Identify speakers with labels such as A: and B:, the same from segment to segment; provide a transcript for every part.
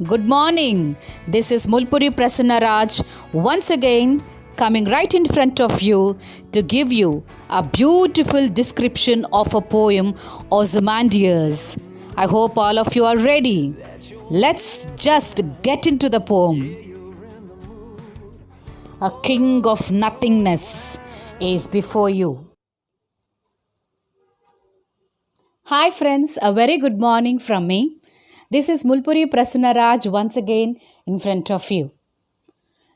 A: Good morning. This is Mulpuri Prasanna once again coming right in front of you to give you a beautiful description of a poem, Ozymandias. I hope all of you are ready. Let's just get into the poem. A king of nothingness is before you. Hi friends, a very good morning from me. This is Mulpuri Prasanna once again in front of you.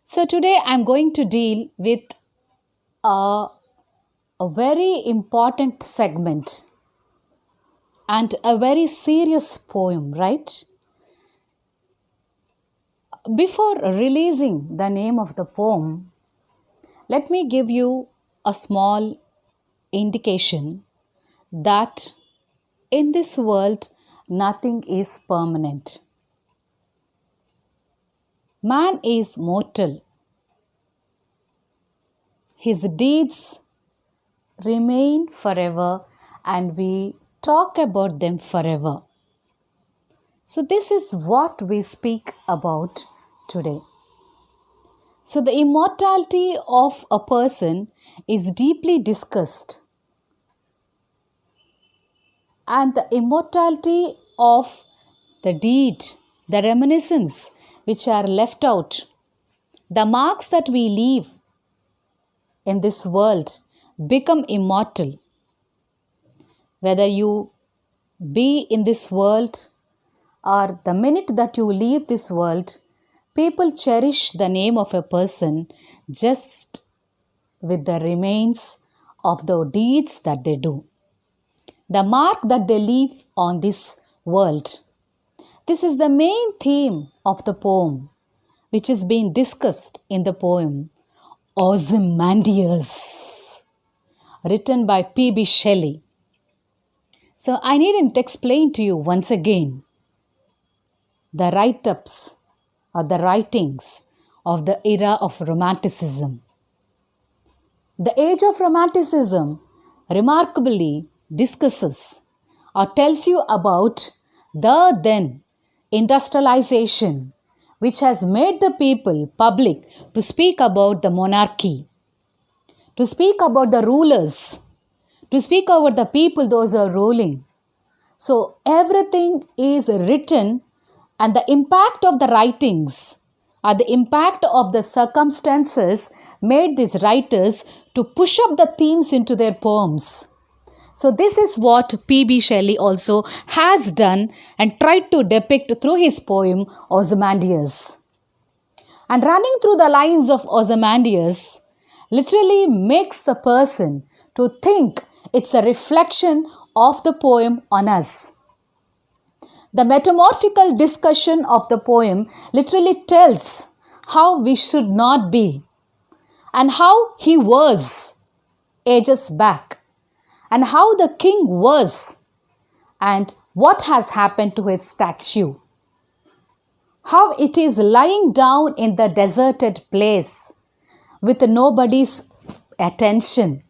A: So today I am going to deal with a very important segment and a very serious poem, right? Before releasing the name of the poem, let me give you a small indication that in this world nothing is permanent. Man is mortal. His deeds remain forever and we talk about them forever. So this is what we speak about today. So the immortality of a person is deeply discussed, and the immortality of the deed, the reminiscence which are left out, the marks that we leave in this world become immortal. Whether you be in this world or the minute that you leave this world, people cherish the name of a person just with the remains of the deeds that they do, the mark that they leave on this world. This is the main theme of the poem, which is being discussed in the poem Ozymandias, written by P.B. Shelly. So I needn't explain to you once again the write-ups or the writings of the era of Romanticism. The age of Romanticism remarkably discusses or tells you about the then industrialization which has made the people public to speak about the monarchy, to speak about the rulers, to speak about the people those who are ruling. So everything is written, and the impact of the writings or the impact of the circumstances made these writers to push up the themes into their poems. So this is what P.B. Shelly also has done and tried to depict through his poem Ozymandias. And running through the lines of Ozymandias literally makes the person to think it's a reflection of the poem on us. The metamorphical discussion of the poem literally tells how we should not be and how he was ages back, and how the king was, and what has happened to his statue. How it is lying down in the deserted place with nobody's attention.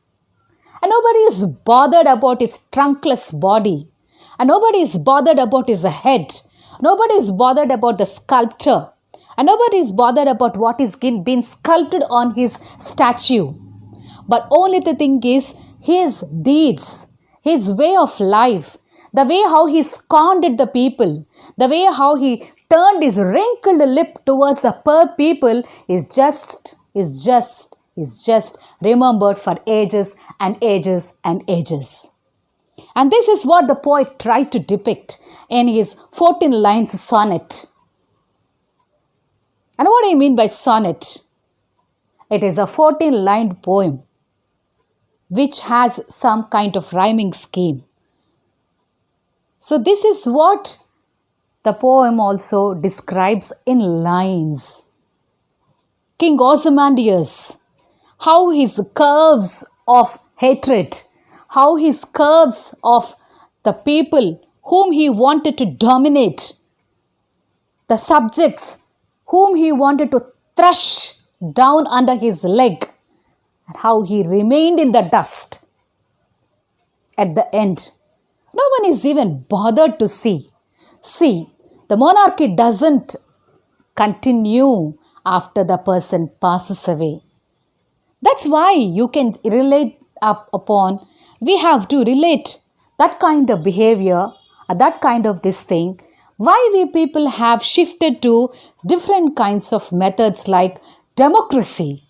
A: And nobody is bothered about his trunkless body. And nobody is bothered about his head. Nobody is bothered about the sculptor. And nobody is bothered about what is being sculpted on his statue. But only the thing is, his deeds, his way of life, the way how he scorned the people, the way how he turned his wrinkled lip towards the poor people is just remembered for ages and ages and ages. And this is what the poet tried to depict in his 14 lines sonnet. And what do I mean by sonnet? It is a 14-line poem which has some kind of rhyming scheme. So this is what the poem also describes in lines. King Ozymandias, how his curves of hatred, how his curves of the people whom he wanted to dominate, the subjects whom he wanted to thrash down under his leg, and how he remained in the dust. At the end, no one is even bothered to see The monarchy doesn't continue after the person passes away. That's why you can relate we have to relate that kind of behavior, that kind of this thing. Why we people have shifted to different kinds of methods like democracy,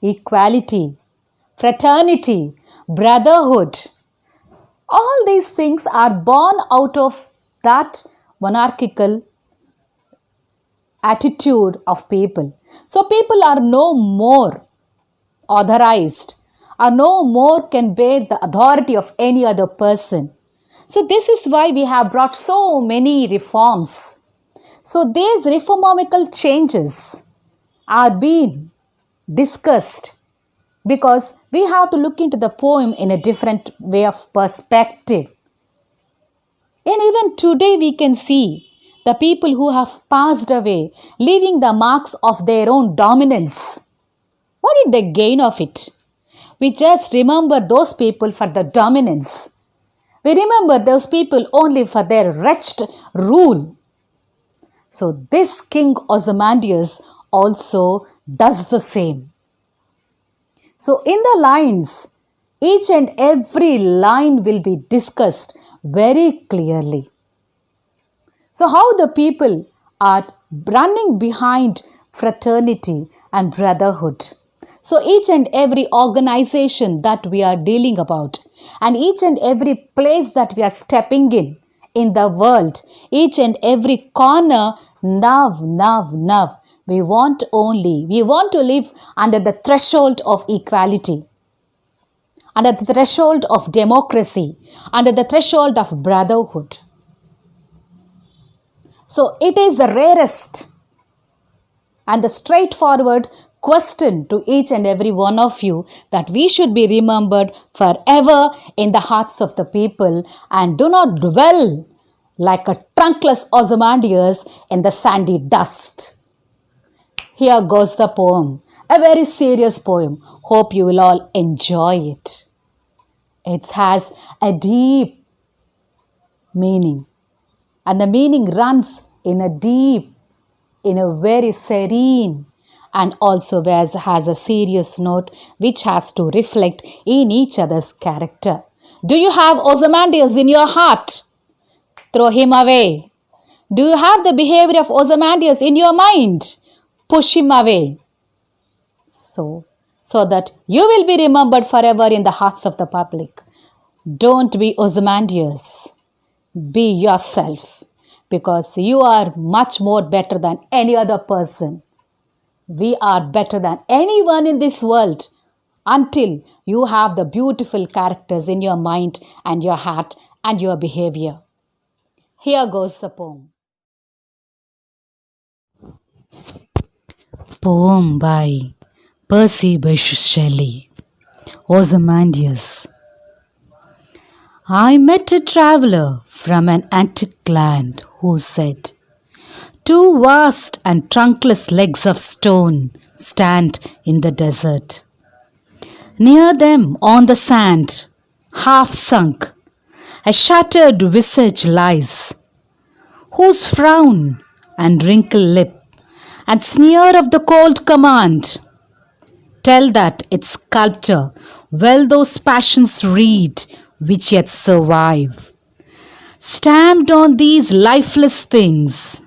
A: equality, fraternity, brotherhood. All these things are born out of that monarchical attitude of people. So people are no more authorized or no more can bear the authority of any other person. So this is why we have brought so many reforms. So these reformical changes are being discussed because we have to look into the poem in a different way of perspective. And even today we can see the people who have passed away leaving the marks of their own dominance. What did they gain of it? We just remember those people for the dominance. We remember those people only for their wretched rule. So this King Ozymandias also does the same. So in the lines, each and every line will be discussed very clearly. So how the people are running behind fraternity and brotherhood. So each and every organization that we are dealing about and each and every place that we are stepping in the world, each and every corner, now, we want to live under the threshold of equality, under the threshold of democracy, under the threshold of brotherhood. So it is the rarest and the straightforward question to each and every one of you that we should be remembered forever in the hearts of the people and do not dwell like a trunkless Ozymandias in the sandy dust. Here goes the poem, a very serious poem. Hope you will all enjoy it. It has a deep meaning, and the meaning runs in a very serene and also has a serious note which has to reflect in each other's character. Do you have Ozymandias in your heart? Throw him away. Do you have the behavior of Ozymandias in your mind? Push him away. So that you will be remembered forever in the hearts of the public. Don't be Ozymandias. Be yourself, because you are much more better than any other person. We are better than anyone in this world until you have the beautiful characters in your mind and your heart and your behavior. Here goes the poem. Poem by Shelley. Ozymandias. I met a traveller from an antique land who said, "Two vast and trunkless legs of stone stand in the desert. Near them on the sand, half sunk, a shattered visage lies, whose frown and wrinkled lip and sneer of the cold command tell that its sculptor well those passions read which yet survive. Stamped on these lifeless things,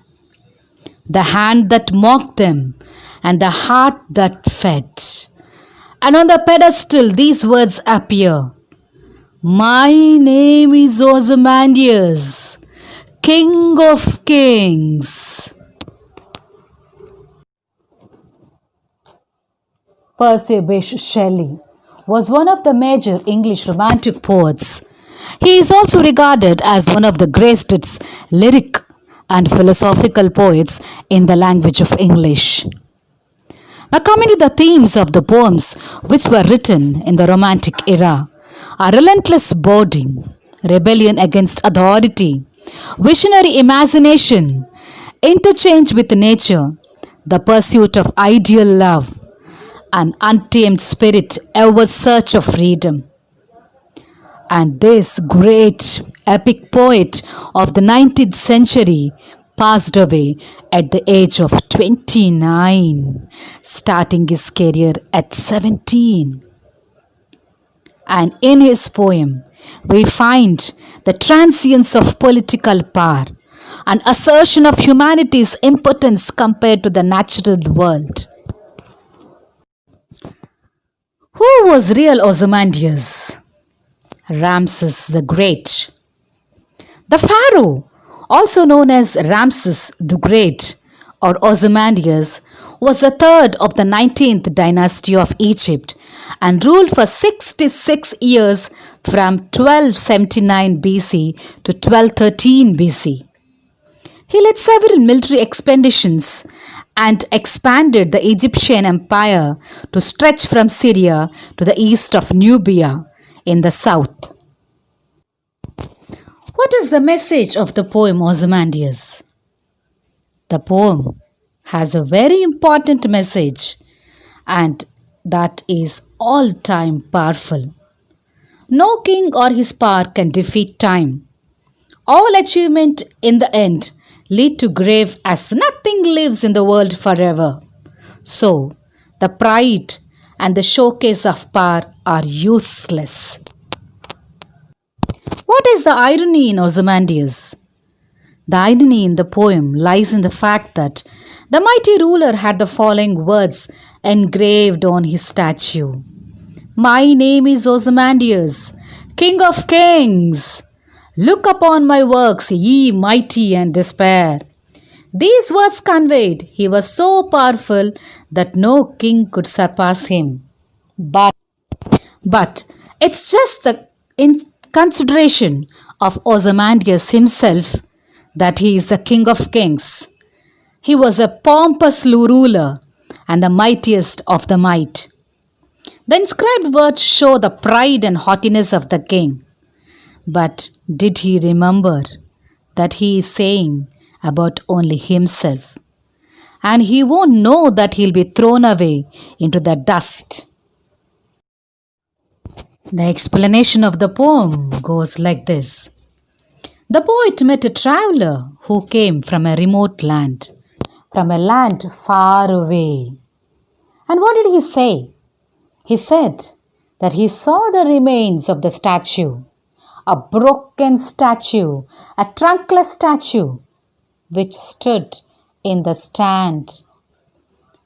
A: the hand that mocked them and the heart that fed. And on the pedestal these words appear, My name is Ozymandias, King of Kings. Shelley was one of the major English Romantic poets. He is also regarded as one of the greatest lyric and philosophical poets in the language of English. Now coming to the themes of the poems which were written in the Romantic era are relentless boarding, rebellion against authority, visionary imagination, interchange with nature, the pursuit of ideal love, an untamed spirit ever search of freedom. And this great epic poet of the 19th century, passed away at the age of 29, starting his career at 17. And in his poem, we find the transience of political power, an assertion of humanity's impotence compared to the natural world. Who was real Ozymandias? Ramses the Great. The pharaoh, also known as Ramses the Great or Ozymandias, was the third of the 19th dynasty of Egypt and ruled for 66 years from 1279 BC to 1213 BC. He led several military expeditions and expanded the Egyptian empire to stretch from Syria to the east of Nubia in the south. What is the message of the poem Ozymandias? The poem has a very important message, and that is all time powerful. No king or his power can defeat time. All achievement in the end lead to grave, as nothing lives in the world forever. So, the pride and the showcase of power are useless. What is the irony in Ozymandias? The irony in the poem lies in the fact that the mighty ruler had the following words engraved on his statue: "My name is Ozymandias, King of Kings. Look upon my works, ye mighty, and despair." These words conveyed he was so powerful that no king could surpass him. But it's just the in consideration of Ozymandias himself that he is the King of Kings. He was a pompous ruler and the mightiest of the might. The inscribed words show the pride and haughtiness of the king. But did he remember that he is saying about only himself? And he won't know that he'll be thrown away into the dust. The explanation of the poem goes like this. The poet met a traveler who came from a remote land, from a land far away. And what did he say? He said that he saw the remains of the statue, a broken statue, a trunkless statue, which stood in the stand.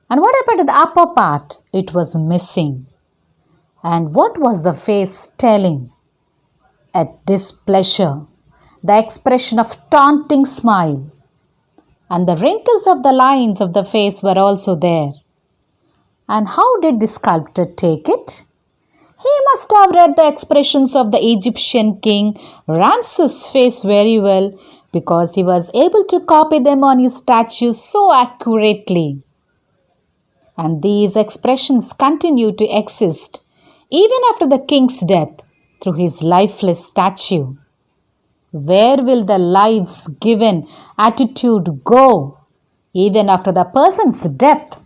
A: And what happened to the upper part? It was missing. And what was the face telling? A displeasure, the expression of taunting smile. And the wrinkles of the lines of the face were also there. And how did the sculptor take it? He must have read the expressions of the Egyptian king Ramses' face very well, because he was able to copy them on his statue so accurately. And these expressions continue to exist even after the king's death through his lifeless statue. Where will the lives given attitude go even after the person's death?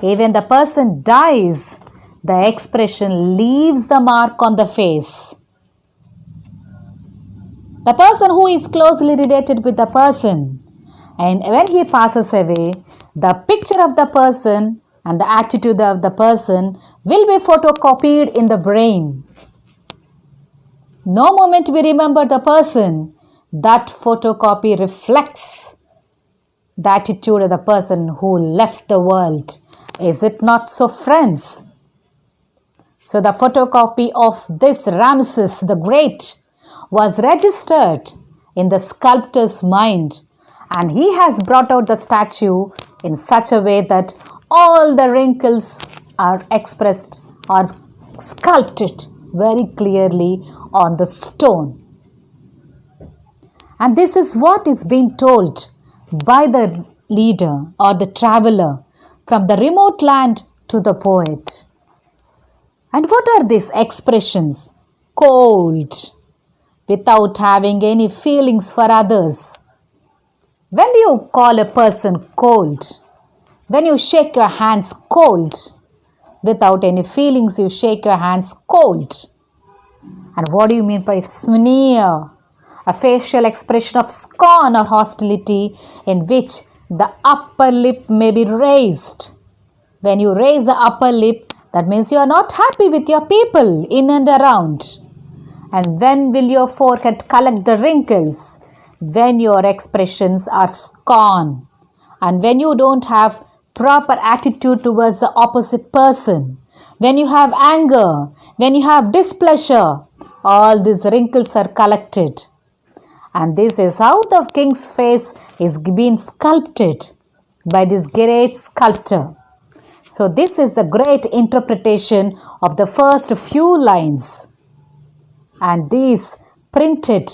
A: Even the person dies, the expression leaves the mark on the face. The person who is closely related with the person, and when he passes away, the picture of the person and the attitude of the person will be photocopied in the brain. No moment we remember the person, that photocopy reflects the attitude of the person who left the world. Is it not so, friends? So the photocopy of this Ramses the Great was registered in the sculptor's mind, and he has brought out the statue in such a way that all the wrinkles are expressed or sculpted very clearly on the stone. And this is what is being told by the leader or the traveler from the remote land to the poet. And what are these expressions? Cold, without having any feelings for others. When do you call a person cold? When you shake your hands cold, without any feelings, you shake your hands cold. And what do you mean by sneer? a facial expression of scorn or hostility in which the upper lip may be raised. When you raise the upper lip, that means you are not happy with your people in and around. And when will your forehead collect the wrinkles? When your expressions are scorn. And when you don't have proper attitude towards the opposite person. When you have anger, when you have displeasure, all these wrinkles are collected. And this is how the king's face is being sculpted by this great sculptor. So this is the great interpretation of the first few lines. And these printed,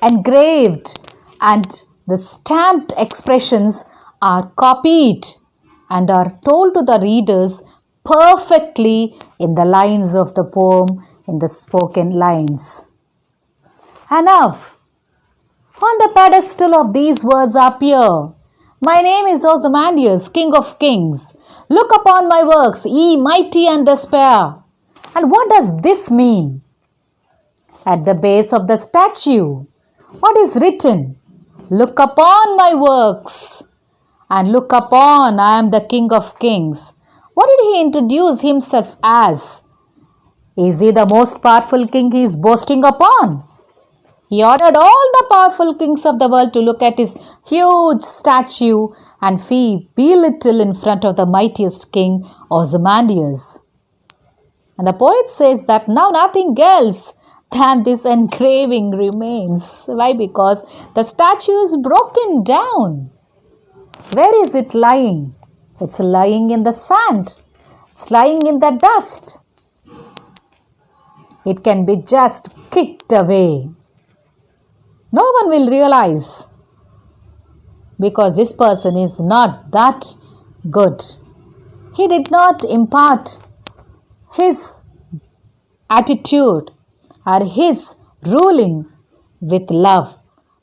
A: engraved, and the stamped expressions are copied and are told to the readers perfectly in the lines of the poem, in the spoken lines. And now, on the pedestal of these words appear, "My name is Ozymandias, King of Kings. Look upon my works, ye mighty and despair." And what does this mean? At the base of the statue, what is written? "Look upon my works and look upon, I am the King of Kings." What did he introduce himself as? Is he the most powerful king he is boasting upon? He ordered all the powerful kings of the world to look at his huge statue and belittle in front of the mightiest king, Ozymandias. And the poet says that now nothing else than this engraving remains. Why? Because the statue is broken down. Where is it lying? It's lying in the sand. It's lying in the dust. It can be just kicked away. No one will realize because this person is not that good. He did not impart his attitude or his ruling with love,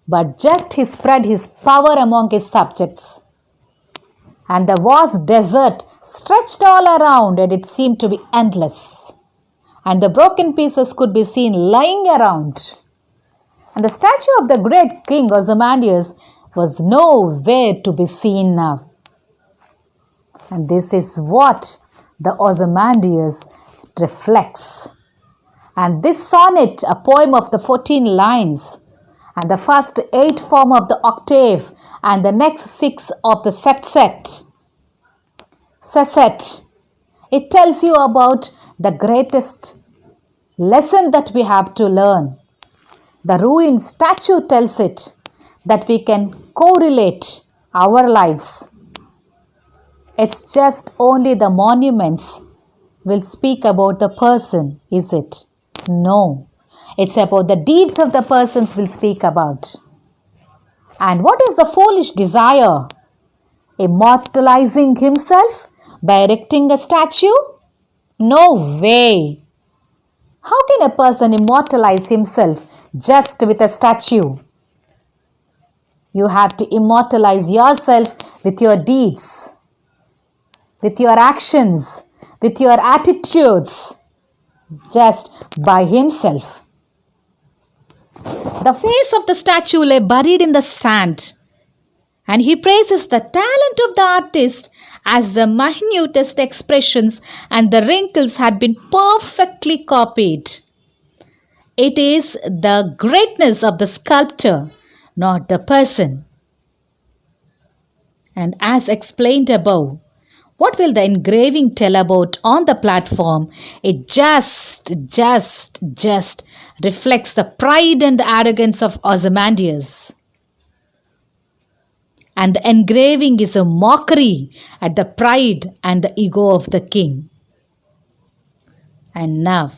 A: but just he spread his power among his subjects. And the vast desert stretched all around and it seemed to be endless. And the broken pieces could be seen lying around. And the statue of the great king Ozymandias was nowhere to be seen now. And this is what the Ozymandias reflects. And this sonnet, a poem of the 14 lines, and the first 8 form of the octave, and the next 6 of the sestet. It tells you about the greatest lesson that we have to learn. The ruined statue tells it that we can correlate our lives. It's just only the monuments will speak about the person, is it? No. It's about the deeds of the persons we'll speak about. And what is the foolish desire? Immortalizing himself by erecting a statue? No way. How can a person immortalize himself just with a statue? You have to immortalize yourself with your deeds, with your actions, with your attitudes, just by himself. The face of the statue lay buried in the sand, and he praises the talent of the artist as the minutest expressions and the wrinkles had been perfectly copied. It is the greatness of the sculptor, not the person. And as explained above, what will the engraving tell about on the platform? It just reflects the pride and arrogance of Ozymandias. And the engraving is a mockery at the pride and the ego of the king. And now,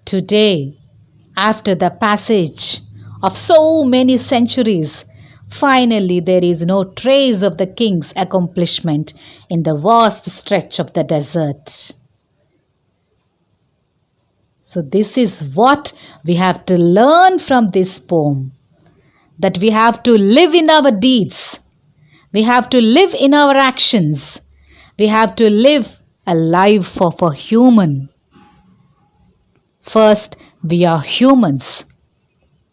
A: today, after the passage of so many centuries, finally there is no trace of the king's accomplishment in the vast stretch of the desert. So this is what we have to learn from this poem. That we have to live in our deeds. We have to live in our actions. We have to live a life for human. First, we are humans.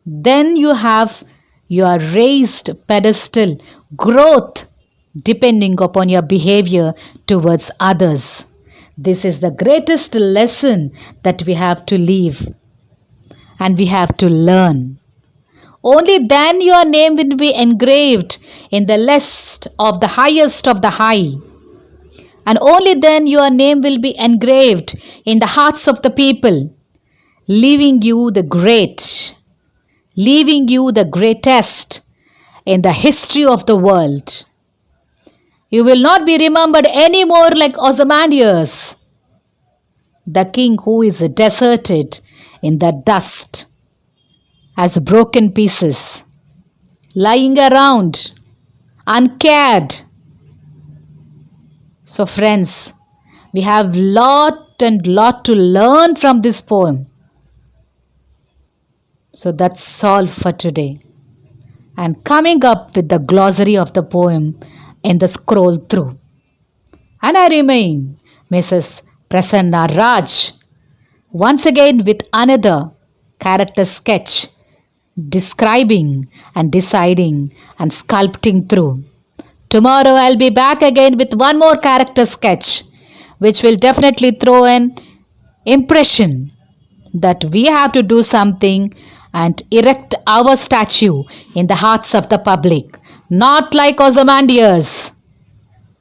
A: Then you have your raised pedestal growth depending upon your behavior towards others. This is the greatest lesson that we have to live and we have to learn. Only then your name will be engraved in the list of the highest of the high. And only then your name will be engraved in the hearts of the people, leaving you the great, leaving you the greatest in the history of the world. You will not be remembered anymore like Ozymandias, the king who is deserted in the dust as broken pieces, lying around, uncared. So friends, we have lot to learn from this poem. So that's all for today. And coming up with the glossary of the poem in the scroll through. And I remain Mrs. Prasanna Raj, once again with another character sketch, describing and deciding and sculpting through. Tomorrow I'll be back again with one more character sketch, which will definitely throw an impression that we have to do something and erect our statue in the hearts of the public, not like Ozymandias,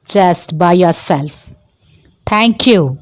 A: just by yourself. Thank you.